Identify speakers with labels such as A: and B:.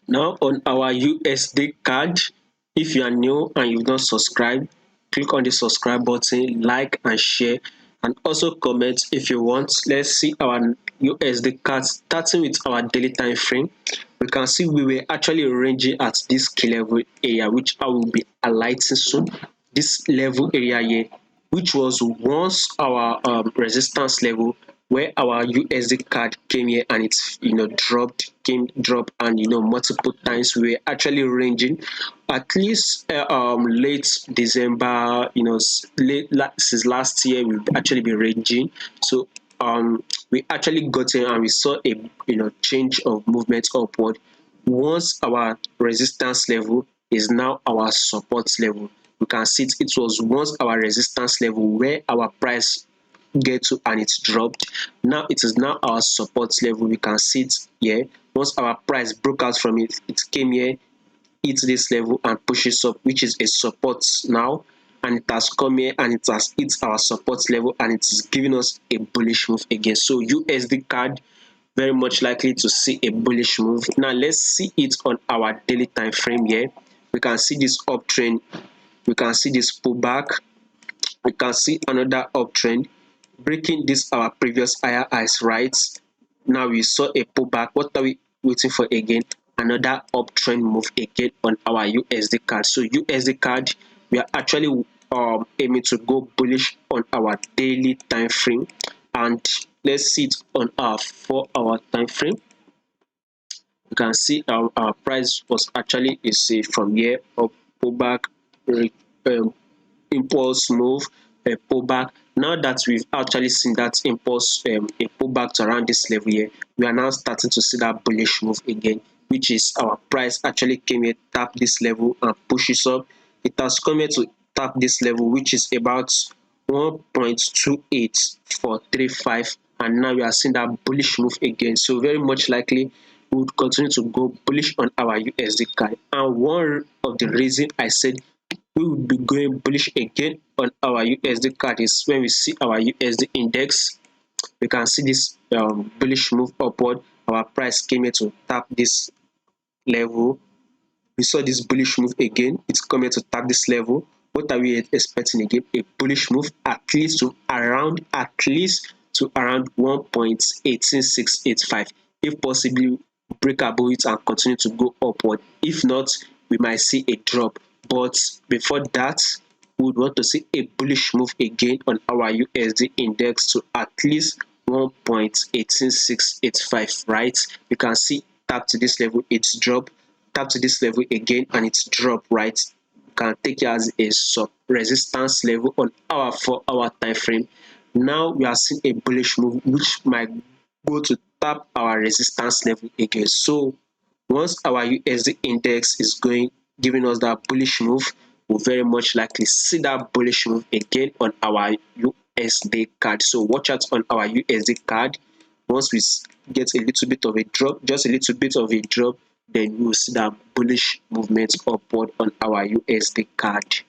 A: Now on our USD card, if you are new and you've not subscribed, click on the subscribe button, like and share, and also comment if you want. Let's see our USD card starting with our daily time frame. We can see we were actually ranging at this key level area, which I will be highlighting soon. This level area here, which was once our resistance level, where our USD card came here and it's dropped and multiple times we were actually ranging at least late December, since last year we've actually been ranging. So we actually got in and we saw a change of movement upward. Once our resistance level is now our support level, you can see it was once our resistance level where our price get to and it's dropped. Now it is now our support level. We can see it here. Once our price broke out from it, it came here, hit this level and pushes up, which is a support now, and it has come here and it has hit our support level and it is giving us a bullish move again. So USD card very much likely to see a bullish move. Now let's see it on our daily time frame here. We can see this uptrend, we can see this pullback, we can see another uptrend breaking this our previous higher highs, right? Now we saw a pullback. What are we waiting for again? Another uptrend move again on our USD card. So USD card, we are actually aiming to go bullish on our daily time frame, and let's see it on our 4-hour time frame. You can see our price was actually, you see, from here up, pullback, um, impulse move, a pullback. Now that we've actually seen that impulse, a pullback to around this level here, we are now starting to see that bullish move again, which is our price actually came here, tap this level and pushes up. It has come here to tap this level, which is about 1.28435, and now we are seeing that bullish move again. So very much likely we would continue to go bullish on our USD card. And one of the reason I said we will be going bullish again on our USD card is when we see our USD index. We can see this bullish move upward. Our price came here to tap this level. We saw this bullish move again. It's coming to tap this level. What are we expecting again? A bullish move at least to around 1.18685. If possibly break above it and continue to go upward. If not, we might see a drop. But before that, we would want to see a bullish move again on our USD index to at least 1.18685, right? You can see tap to this level, it's drop, tap to this level again and it's drop, right? You can take it as a sub resistance level on our 4-hour time frame. Now we are seeing a bullish move which might go to tap our resistance level again. So once our USD index is giving us that bullish move, we'll very much likely see that bullish move again on our USD card. So watch out on our USD card. Once we get a little bit of a drop, just a little bit of a drop, then you will see that bullish movement upward on our USD card.